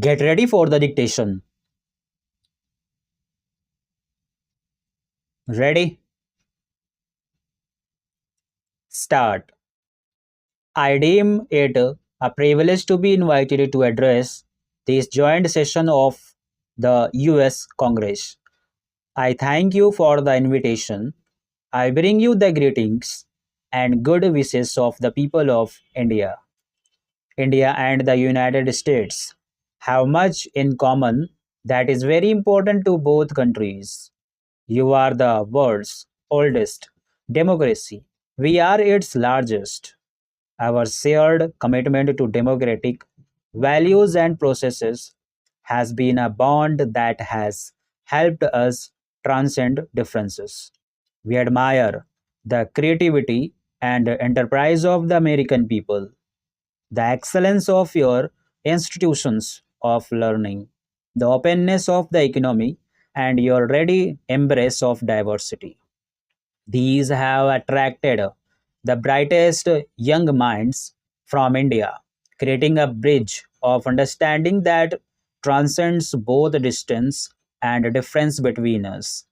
Get ready for the dictation. Ready? Start. I deem it a privilege to be invited to address this joint session of the US Congress. I thank you for the invitation. I bring you the greetings and good wishes of the people of India. India and the United States have much in common that is very important to both countries. You are the world's oldest democracy. We are its largest. Our shared commitment to democratic values and processes has been a bond that has helped us transcend differences. We admire the creativity and enterprise of the American people, the excellence of your institutions of learning, the openness of the economy, and your ready embrace of diversity. These have attracted the brightest young minds from India, creating a bridge of understanding that transcends both distance and difference between us.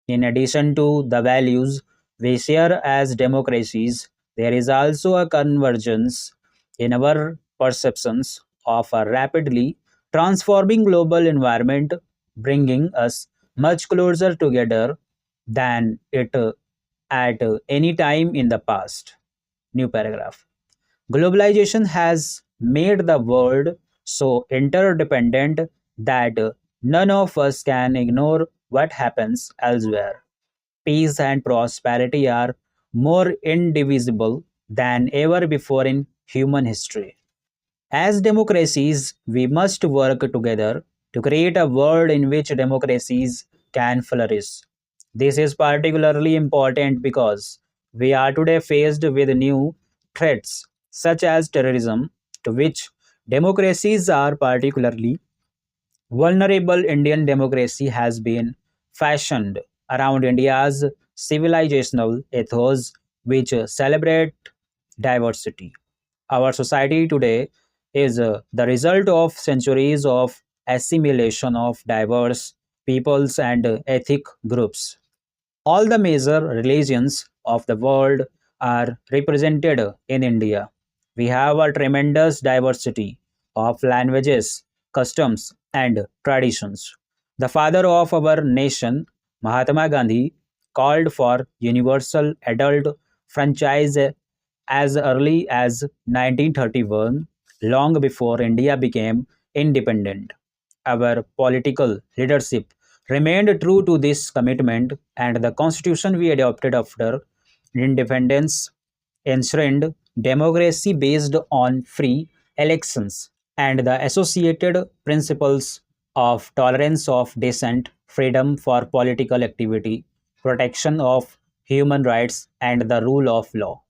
In addition to the values we share as democracies, there is also a convergence in our perceptions of a rapidly transforming global environment, bringing us much closer together than it at any time in the past. New paragraph. Globalization has made the world so interdependent that none of us can ignore what happens elsewhere. Peace and prosperity are more indivisible than ever before in human history. As democracies, we must work together to create a world in which democracies can flourish. This is particularly important because we are today faced with new threats such as terrorism, to which democracies are particularly vulnerable. Indian democracy has been fashioned around India's civilizational ethos, which celebrate diversity. Our society today is the result of centuries of assimilation of diverse peoples and ethnic groups. All the major religions of the world are represented in India. We have a tremendous diversity of languages, customs, and traditions. The father of our nation, Mahatma Gandhi, called for universal adult franchise as early as 1931, long before India became independent. Our political leadership remained true to this commitment, and the constitution we adopted after independence enshrined democracy based on free elections and the associated principles of tolerance of dissent, freedom for political activity, protection of human rights, and the rule of law.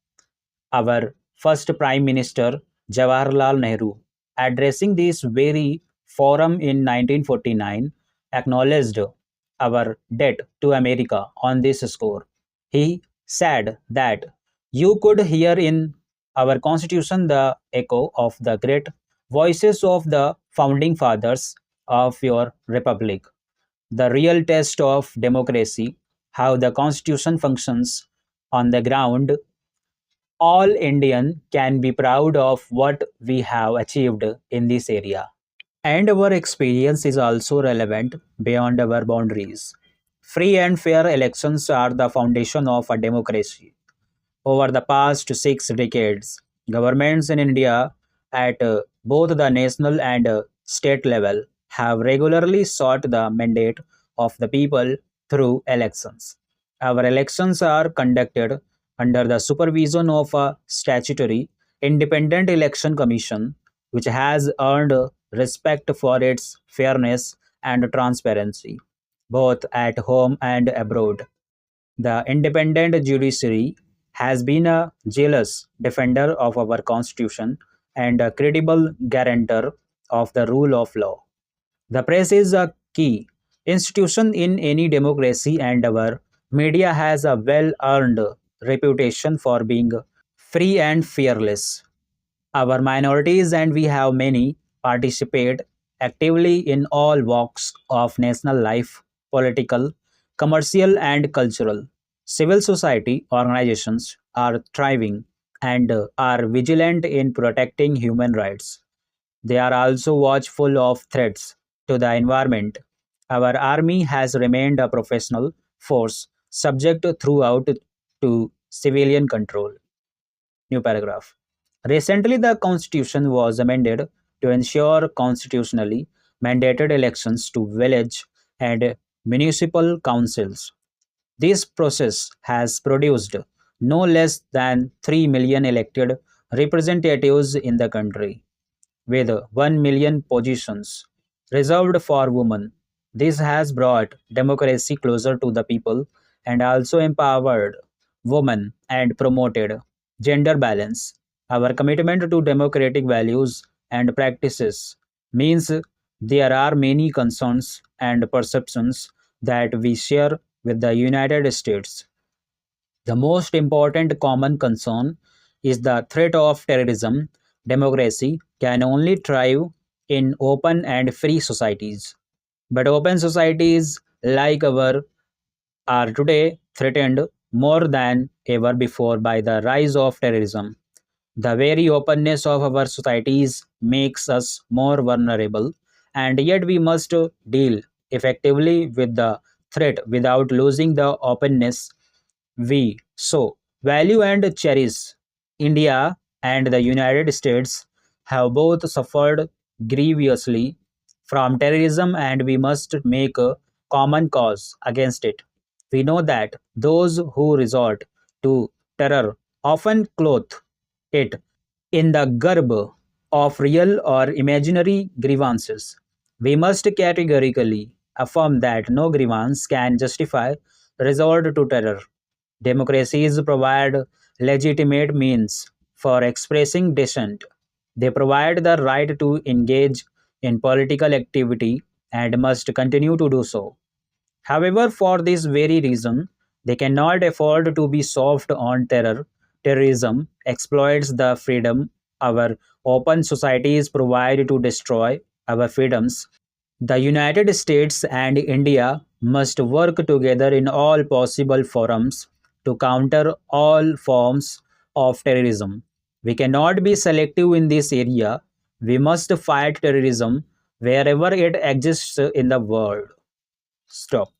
Our first Prime Minister, Jawaharlal Nehru, addressing this very forum in 1949, acknowledged our debt to America on this score. He said that you could hear in our Constitution the echo of the great voices of the founding fathers of your republic. The real test of democracy, how the Constitution functions on the ground. All Indian can be proud of what we have achieved in this area. And our experience is also relevant beyond our boundaries. Free and fair elections are the foundation of a democracy. Over the past 6 decades, governments in India at both the national and state level have regularly sought the mandate of the people through elections. Our elections are conducted under the supervision of a statutory independent election commission which has earned respect for its fairness and transparency both at home and abroad. The independent judiciary has been a jealous defender of our constitution and a credible guarantor of the rule of law. The press is a key institution in any democracy, and our media has a well earned reputation for being free and fearless. Our minorities, and we have many, participate actively in all walks of national life, political, commercial, and cultural. Civil society organizations are thriving and are vigilant in protecting human rights. They are also watchful of threats to the environment. Our army has remained a professional force subject throughout to civilian control. New paragraph. Recently, the Constitution was amended to ensure constitutionally mandated elections to village and municipal councils. This process has produced no less than 3 million elected representatives in the country, with 1 million positions reserved for women. This has brought democracy closer to the people and also empowered women and promoted gender balance. Our commitment to democratic values and practices means there are many concerns and perceptions that we share with the United States. The most important common concern is the threat of terrorism. Democracy can only thrive in open and free societies. But open societies like our are today threatened more than ever before by the rise of terrorism. The very openness of our societies makes us more vulnerable, and yet we must deal effectively with the threat without losing the openness we so value and cherish. India and the United States have both suffered grievously from terrorism, and we must make a common cause against it. We know that those who resort to terror often clothe it in the garb of real or imaginary grievances. We must categorically affirm that no grievance can justify resort to terror. Democracies provide legitimate means for expressing dissent. They provide the right to engage in political activity and must continue to do so. However, for this very reason, they cannot afford to be soft on terror. Terrorism exploits the freedom our open societies provide to destroy our freedoms. The United States and India must work together in all possible forums to counter all forms of terrorism. We cannot be selective in this area. We must fight terrorism wherever it exists in the world. Stop.